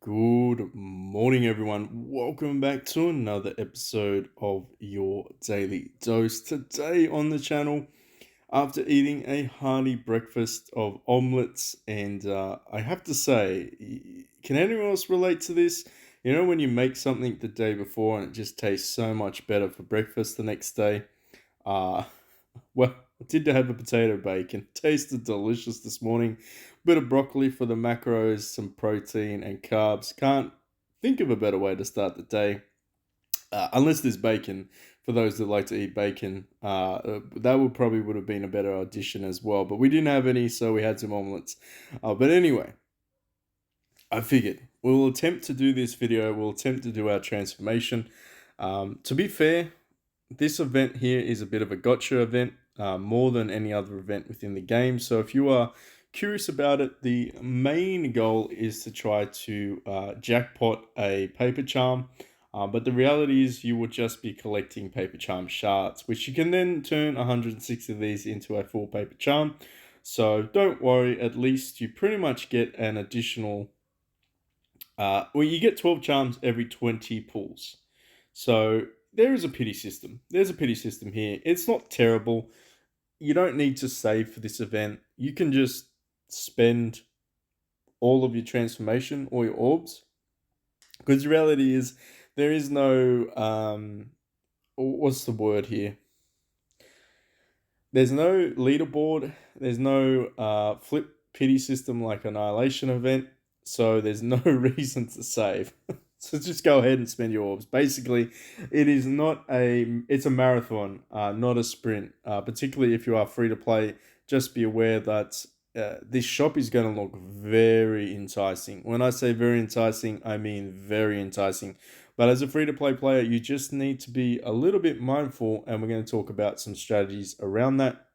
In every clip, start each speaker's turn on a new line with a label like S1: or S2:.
S1: Good morning, everyone. Welcome back to another episode of your daily dose. Today on the channel, after eating a hearty breakfast of omelets, and I have to say, can anyone else relate to this? You know, when you make something the day before and it just tastes so much better for breakfast the next day? Uh, well, I did have a potato bacon. Tasted delicious this morning. Bit of broccoli for the macros, some protein and carbs. Can't think of a better way to start the day. Unless there's bacon, for those that like to eat bacon, that would have been a better addition as well. But we didn't have any, so we had some omelets. But anyway, I figured we'll attempt to do this video. We'll attempt to do our transformation. To be fair, this event here is a bit of a gotcha event, more than any other event within the game. So if you are curious about it, the main goal is to try to jackpot a paper charm. But the reality is you will just be collecting paper charm shards, which you can then turn 106 of these into a full paper charm. So don't worry, at least you pretty much get an additional, you get 12 charms every 20 pulls. So there is a pity system. There's a pity system here. It's not terrible. You don't need to save for this event. You can just spend all of your transformation or your orbs. Because the reality is, there is no what's the word here? There's no leaderboard. There's no flip pity system like Annihilation event. So there's no reason to save. So just go ahead and spend your orbs. Basically, it's a marathon, not a sprint. Particularly if you are free to play, just be aware that this shop is going to look very enticing. When I say very enticing, I mean very enticing. But as a free to play player, you just need to be a little bit mindful, and we're going to talk about some strategies around that.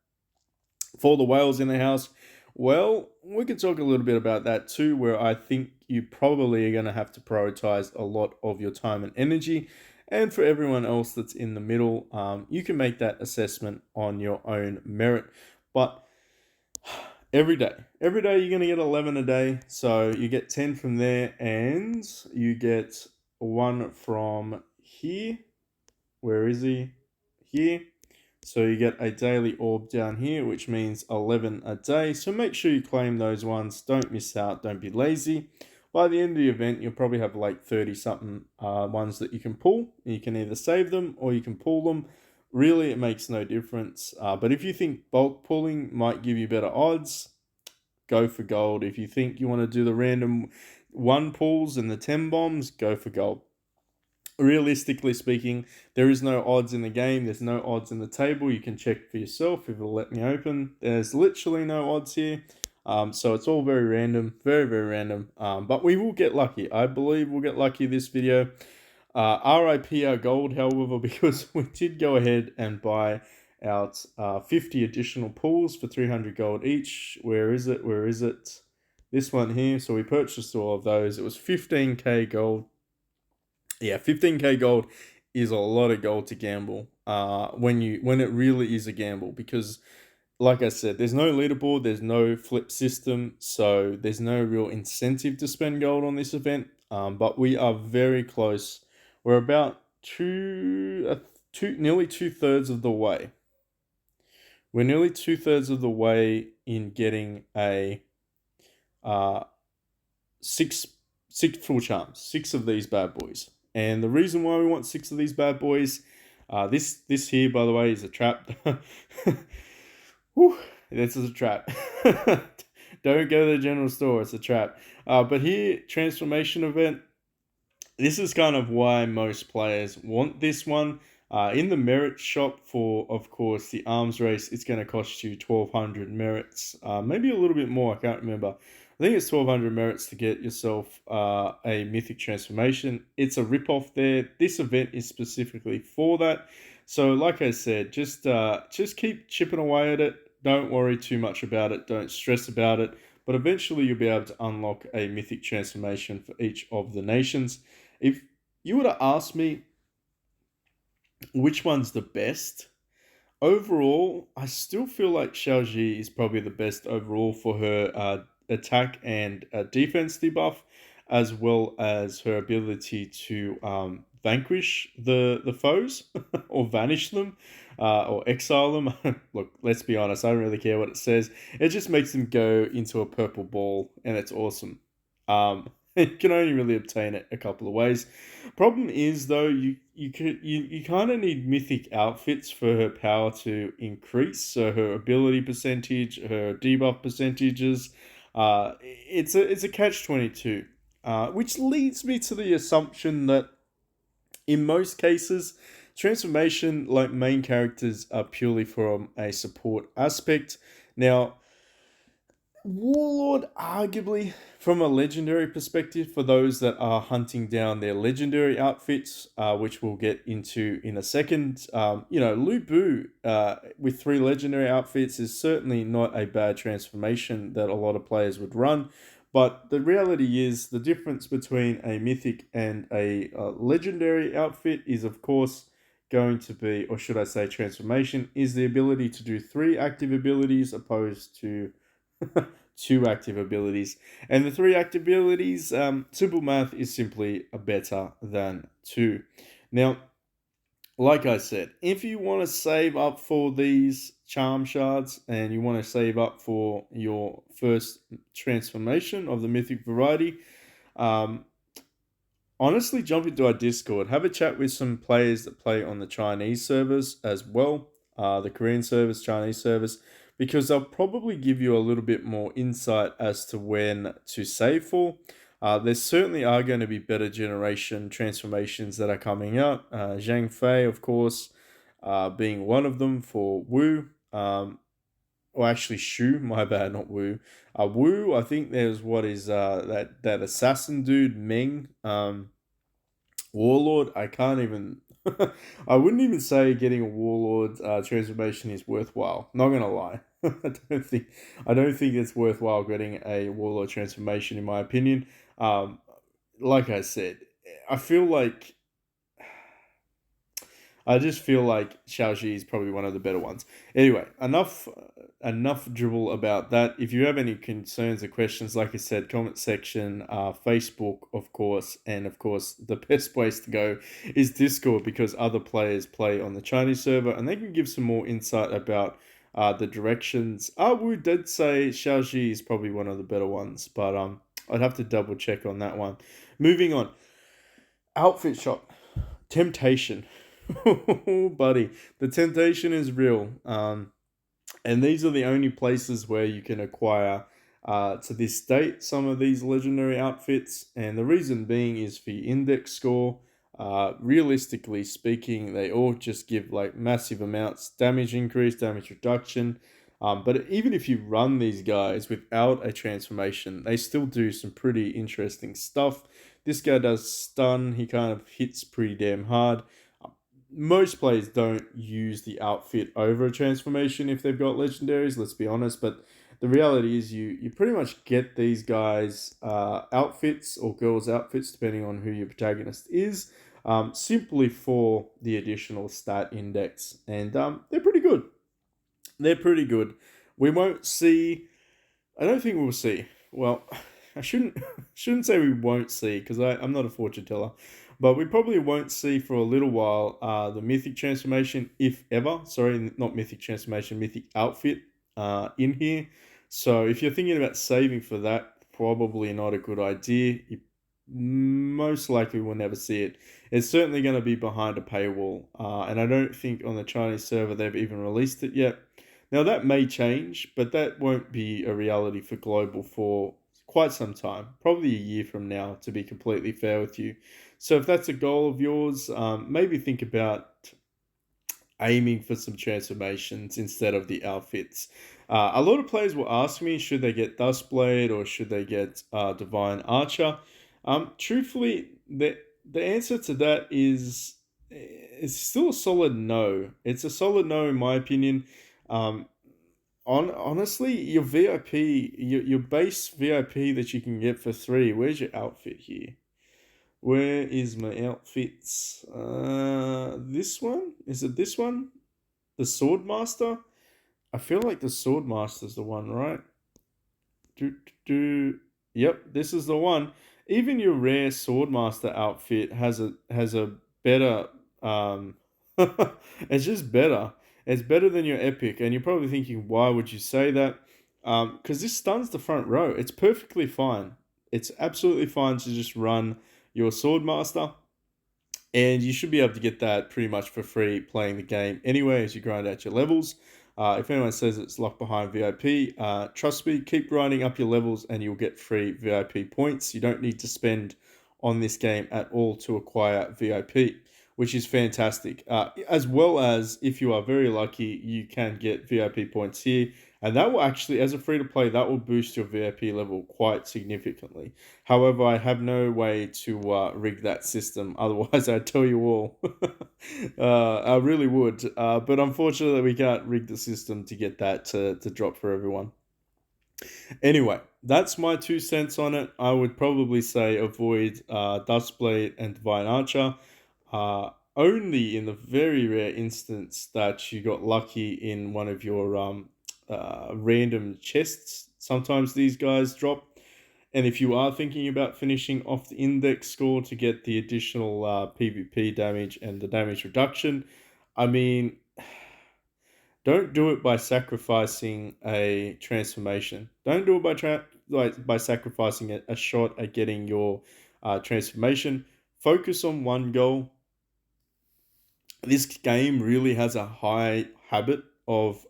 S1: For the whales in the house, well, we could talk a little bit about that too, where I think you probably are going to have to prioritize a lot of your time and energy. And for everyone else that's in the middle, you can make that assessment on your own merit. But every day you're going to get 11 a day. So you get 10 from there, and you get one from here. Where is he? Here. So you get a daily orb down here, which means 11 a day. So make sure you claim those ones. Don't miss out. Don't be lazy. By the end of the event, you'll probably have like 30 something ones that you can pull. You can either save them or you can pull them. Really, it makes no difference. But if you think bulk pulling might give you better odds, go for gold. If you think you want to do the random one pulls and the 10 bombs, go for gold. Realistically speaking, there is no odds in the game. There's no odds in the table. You can check for yourself if it'll let me open. There's literally no odds here. So it's all very random, very, very random. But we will get lucky. I believe we'll get lucky this video. RIP our gold, however, because we did go ahead and buy out 50 additional pools for 300 gold each. Where is it? Where is it? This one here. So we purchased all of those. It was 15k gold. Yeah, 15k gold is a lot of gold to gamble. When it really is a gamble, because like I said, there's no leaderboard, there's no flip system, so there's no real incentive to spend gold on this event. But we are very close. We're about nearly 2/3 of the way. We're nearly 2/3 of the way in getting a six full charms, 6 of these bad boys. And the reason why we want 6 of these bad boys, this here, by the way, is a trap. Whew, this is a trap. Don't go to the general store, it's a trap. But here, transformation event, this is kind of why most players want this one. In the merit shop for, of course, the arms race, it's going to cost you 1,200 merits. Maybe a little bit more, I can't remember. I think it's 1,200 merits to get yourself a Mythic Transformation. It's a rip-off there. This event is specifically for that. So like I said, just keep chipping away at it. Don't worry too much about it. Don't stress about it. But eventually you'll be able to unlock a Mythic Transformation for each of the nations. If you were to ask me which one's the best, overall, I still feel like Xiaoji is probably the best overall for her attack and defense debuff. as well as her ability to vanquish the foes or vanish them or exile them. Look, let's be honest, I don't really care what it says. It just makes them go into a purple ball, and it's awesome. You can only really obtain it a couple of ways. Problem is though, you kind of need mythic outfits for her power to increase. So her ability percentage, her debuff percentages. It's a catch-22, which leads me to the assumption that in most cases, transformation like main characters are purely from a support aspect. Now, Warlord, arguably, from a legendary perspective, for those that are hunting down their legendary outfits, which we'll get into in a second. Lu Bu with 3 legendary outfits is certainly not a bad transformation that a lot of players would run. But the reality is, the difference between a mythic and a legendary outfit is, of course, going to be, or should I say, transformation, is the ability to do 3 active abilities opposed to 2 active abilities. And the 3 active abilities, simple math is simply a better than 2. Now, like I said, if you want to save up for these charm shards and you want to save up for your first transformation of the mythic variety, um, honestly, jump into our Discord. Have a chat with some players that play on the Chinese servers as well, the Korean servers, Chinese servers, because they'll probably give you a little bit more insight as to when to save for. There certainly are going to be better generation transformations that are coming out. Zhang Fei, of course, being one of them for Wu. Or actually Shu, my bad, not Wu. Wu, I think there's what is that assassin dude Meng. Warlord, I can't even. I wouldn't even say getting a Warlord transformation is worthwhile. Not gonna lie, I don't think it's worthwhile getting a Warlord transformation in my opinion. Um, like I said, I feel like I just feel like Xiaoxi is probably one of the better ones. Anyway, enough dribble about that. If you have any concerns or questions, like I said, comment section, Facebook, of course, and of course, the best place to go is Discord because other players play on the Chinese server and they can give some more insight about the directions. Wu did say Xiaoxi is probably one of the better ones, but I'd have to double check on that one. Moving on, outfit shop. Temptation. Oh, buddy, the temptation is real. And these are the only places where you can acquire, to this date, some of these legendary outfits. And the reason being is for your index score. Realistically speaking, they all just give like massive amounts damage increase, damage reduction. But even if you run these guys without a transformation, they still do some pretty interesting stuff. This guy does stun, he kind of hits pretty damn hard. Most players don't use the outfit over a transformation if they've got legendaries, let's be honest, but the reality is you pretty much get these guys outfits or girls outfits depending on who your protagonist is, simply for the additional stat index, and they're pretty good. They're pretty good. We won't see. I don't think we'll see. Well, I shouldn't say we won't see because I'm not a fortune teller, but we probably won't see for a little while the mythic transformation, if ever. Sorry, not mythic transformation, mythic outfit in here. So if you're thinking about saving for that, probably not a good idea. You most likely will never see it. It's certainly going to be behind a paywall, and I don't think on the Chinese server they've even released it yet. Now that may change, but that won't be a reality for global for quite some time, probably a year from now, to be completely fair with you. So if that's a goal of yours, maybe think about aiming for some transformations instead of the outfits. A lot of players will ask me, should they get Dustblade or should they get Divine Archer? Truthfully, the answer to that is it's still a solid no. It's a solid no in my opinion. Um, honestly, your VIP, your base VIP that you can get for 3. Where's your outfit here? Where is my outfits? This one? Is it this one? The Swordmaster? I feel like the Swordmaster's the one, right? Do, do, do. Yep, this is the one. even your rare Swordmaster outfit has a better um it's just better. It's better than your epic, and you're probably thinking, why would you say that? Because this stuns the front row. It's perfectly fine. It's absolutely fine to just run your Swordmaster, and you should be able to get that pretty much for free playing the game anyway as you grind out your levels. If anyone says it's locked behind VIP, trust me, keep grinding up your levels and you'll get free VIP points. You don't need to spend on this game at all to acquire VIP, which is fantastic. As well as, if you are very lucky, you can get VIP points here. And that will actually, as a free to play, that will boost your VIP level quite significantly. However, I have no way to rig that system. Otherwise, I'd tell you all. I really would. But unfortunately, we can't rig the system to get that to drop for everyone. Anyway, that's my 2 cents on it. I would probably say avoid Dustblade and Divine Archer. Only in the very rare instance that you got lucky in one of your random chests. Sometimes these guys drop. And if you are thinking about finishing off the index score to get the additional PvP damage and the damage reduction, I mean, don't do it by sacrificing a transformation. Don't do it by sacrificing a shot at getting your transformation. Focus on one goal. This game really has a high habit of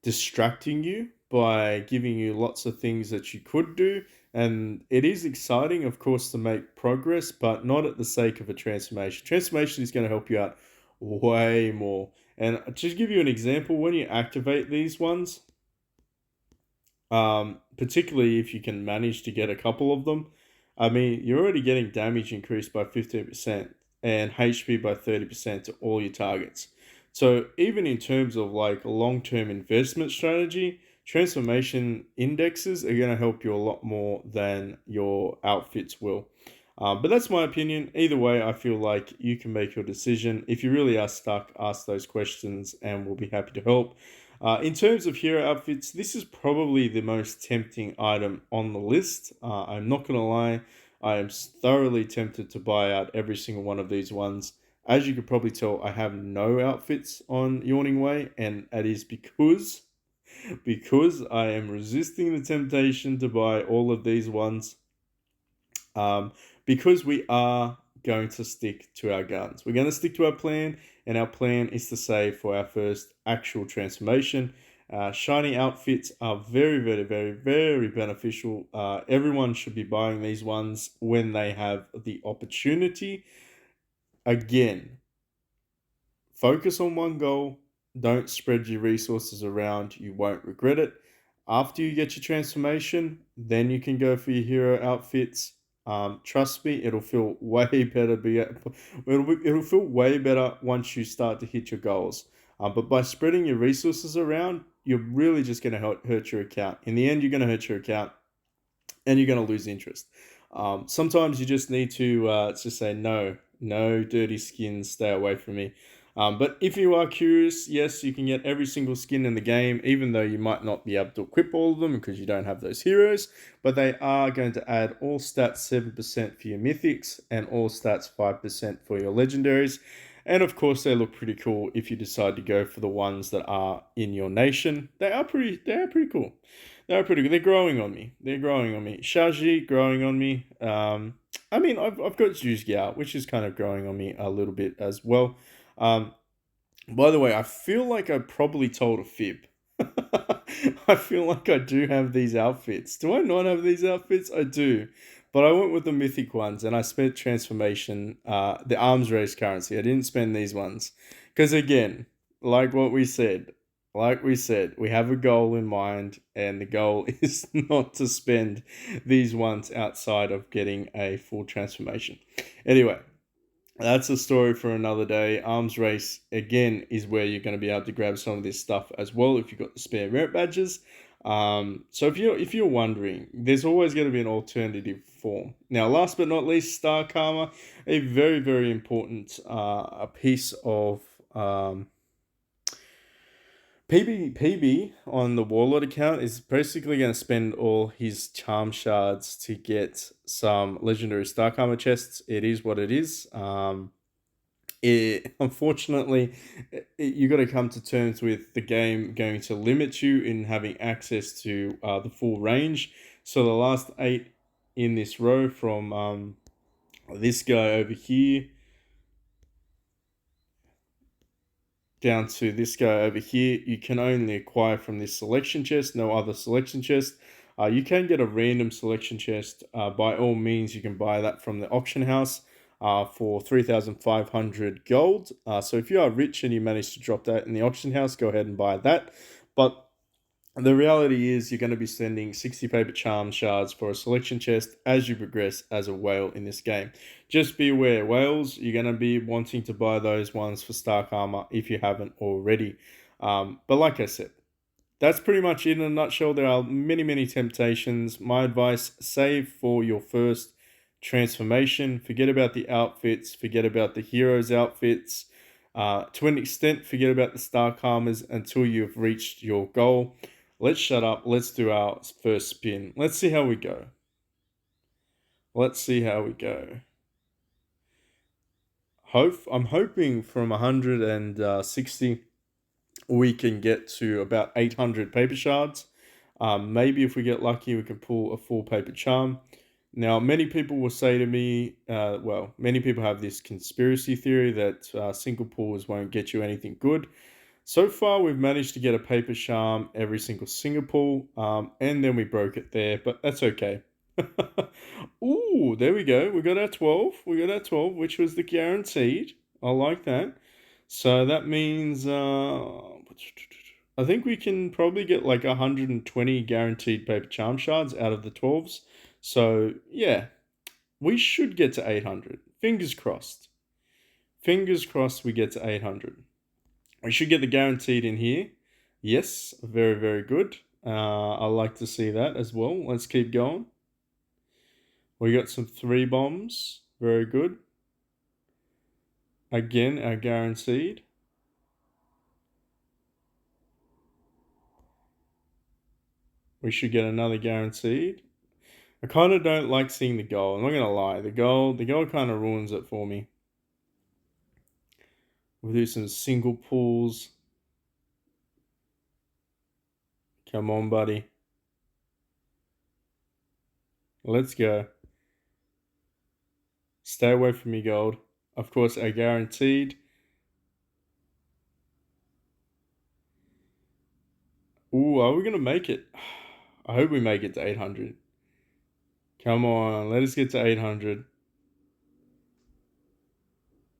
S1: distracting you by giving you lots of things that you could do. And it is exciting, of course, to make progress, but not at the sake of a transformation. Transformation is going to help you out way more. And to give you an example, when you activate these ones, particularly if you can manage to get a couple of them, I mean, you're already getting damage increased by 15% and HP by 30% to all your targets. So even in terms of like a long-term investment strategy, transformation indexes are going to help you a lot more than your outfits will. But that's my opinion. Either way, I feel like you can make your decision. If you really are stuck, ask those questions and we'll be happy to help. In terms of hero outfits, this is probably the most tempting item on the list. I'm not going to lie, I am thoroughly tempted to buy out every single one of these ones. As you could probably tell, I have no outfits on Yawning Wei, and that is because I am resisting the temptation to buy all of these ones. Um, because we are going to stick to our guns. We're going to stick to our plan, and our plan is to save for our first actual transformation. Shiny outfits are very, very, very, very beneficial. Everyone should be buying these ones when they have the opportunity. Again, focus on one goal. Don't spread your resources around. You won't regret it. After you get your transformation, then you can go for your hero outfits. Trust me, it'll feel way better. It'll feel way better once you start to hit your goals. But by spreading your resources around, you're really just going to hurt your account. In the end, you're going to hurt your account, and you're going to lose interest. Sometimes you just need to just say no, no dirty skins, stay away from me. But if you are curious, yes, you can get every single skin in the game, even though you might not be able to equip all of them because you don't have those heroes. But they are going to add all stats 7% for your mythics and all stats 5% for your legendaries. And of course, they look pretty cool if you decide to go for the ones that are in your nation. They are pretty cool. They are pretty good. They're growing on me. They're growing on me. Shaji growing on me. I mean, I've got Zhuzgyao, which is kind of growing on me a little bit as well. Um, by the way, I feel like I probably told a fib. I feel like I do have these outfits. Do I not have these outfits? I do. But I went with the mythic ones and I spent transformation, the arms race currency. I didn't spend these ones. Because again, like what we said, we have a goal in mind, and the goal is not to spend these ones outside of getting a full transformation. Anyway, that's a story for another day. Arms race again is where you're going to be able to grab some of this stuff as well if you've got the spare merit badges. So if you're wondering, there's always going to be an alternative form. Now, last but not least, Star Karma, a very, very important a piece of PB on the Warlord account is basically going to spend all his charm shards to get some legendary Stark Armor chests. It is what it is. Unfortunately, you got to come to terms with the game going to limit you in having access to the full range. So the last 8 in this row from this guy over here down to this guy over here, you can only acquire from this selection chest, no other selection chest. You can get a random selection chest. By all means, you can buy that from the auction house for 3,500 gold. So if you are rich and you manage to drop that in the auction house, go ahead and buy that. But the reality is you're going to be sending 60 paper charm shards for a selection chest as you progress as a whale in this game. Just be aware, whales, you're going to be wanting to buy those ones for Stark Armor if you haven't already. But like I said, that's pretty much it in a nutshell. There are many, many temptations. My advice, save for your first transformation. Forget about the outfits. Forget about the heroes' outfits. To an extent, forget about the Stark Armors until you've reached your goal. Let's shut up. Let's do our first spin. Let's see how we go. Let's see how we go. I'm hoping from 160 we can get to about 800 paper shards. Maybe if we get lucky, we can pull a full paper charm. Now, many people will say to me, many people have this conspiracy theory that single pulls won't get you anything good. So far, we've managed to get a paper charm every single Singapore, and then we broke it there, but that's okay. Ooh, there we go. We got our 12. We got our 12, which was the guaranteed. I like that. So that means I think we can probably get like 120 guaranteed paper charm shards out of the 12s. So yeah, we should get to 800. Fingers crossed. Fingers crossed we get to 800. We should get the guaranteed in here. Yes, very, very good. I like to see that as well. Let's keep going. We got some 3 bombs. Very good. Again, our guaranteed. We should get another guaranteed. I kind of don't like seeing the goal. I'm not going to lie. The goal kind of ruins it for me. We'll do some single pulls. Come on, buddy. Let's go. Stay away from me, gold. Of course, our guaranteed. Ooh, are we going to make it? I hope we make it to 800. Come on, let us get to 800.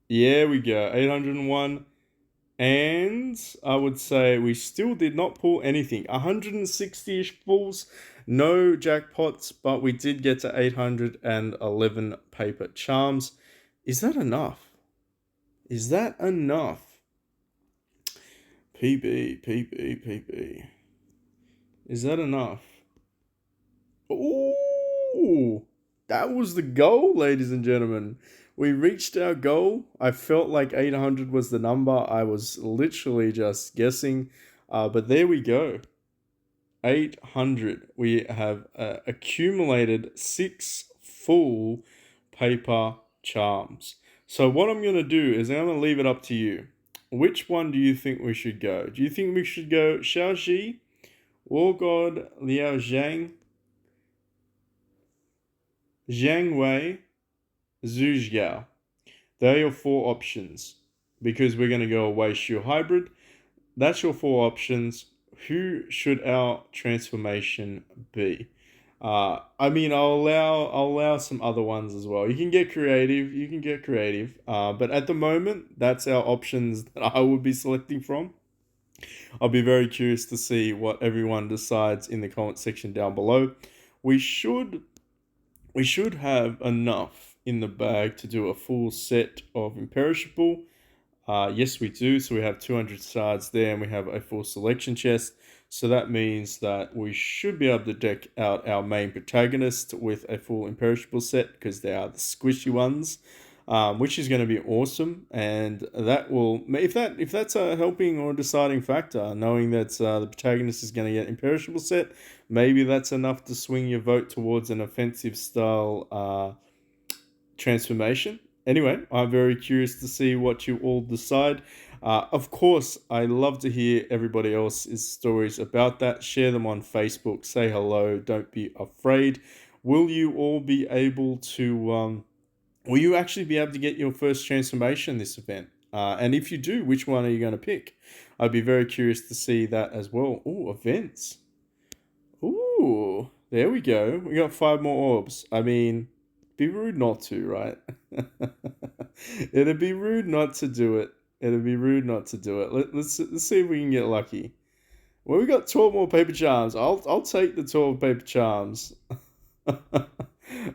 S1: Yeah, we go. 801. And I would say we still did not pull anything. 160-ish pulls, no jackpots, but we did get to 811 paper charms. Is that enough? Is that enough? PB. Is that enough? Ooh, that was the goal, ladies and gentlemen. We reached our goal. I felt like 800 was the number. I was literally just guessing. But there we go. 800. We have accumulated 6 full paper charms. So what I'm going to do is I'm going to leave it up to you. Which one do you think we should go? Do you think we should go Xiaoxi, War God, Liao Zhang, Zhang Wei, Zhu Zhao? They're your 4 options. Because we're going to go a Wei Shu hybrid. That's your 4 options. Who should our transformation be? I mean, I'll allow some other ones as well. You can get creative. But at the moment, that's our options that I would be selecting from. I'll be very curious to see what everyone decides in the comment section down below. We should have enough in the bag to do a full set of imperishable. Yes, we do. So we have 200 shards there, and we have a full selection chest. So that means that we should be able to deck out our main protagonist with a full imperishable set because they are the squishy ones. which is going to be awesome. And that will, if that's a helping or deciding factor, knowing that the protagonist is going to get imperishable set, maybe that's enough to swing your vote towards an offensive style transformation. Anyway, I'm very curious to see what you all decide. Of course, I love to hear everybody else's stories about that. Share them on Facebook. Say hello. Don't be afraid. Will you all be able to? Will you actually be able to get your first transformation this event? And if you do, which one are you going to pick? I'd be very curious to see that as well. Oh, events. Ooh, there we go. We got 5 more orbs. I mean, be rude not to, right? It'd be rude not to do it. It'd be rude not to do it. Let's see if we can get lucky. Well, we got 12 more paper charms. I'll take the 12 paper charms.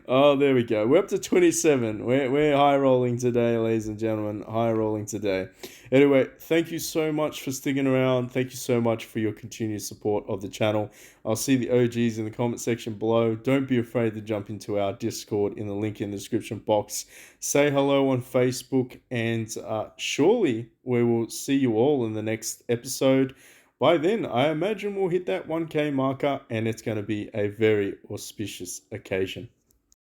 S1: Oh, there we go. We're up to 27. We're high rolling today, ladies and gentlemen. High rolling today. Anyway, thank you so much for sticking around. Thank you so much for your continued support of the channel. I'll see the OGs in the comment section below. Don't be afraid to jump into our Discord in the link in the description box. Say hello on Facebook, and surely we will see you all in the next episode. By then, I imagine we'll hit that 1K marker, and it's going to be a very auspicious occasion.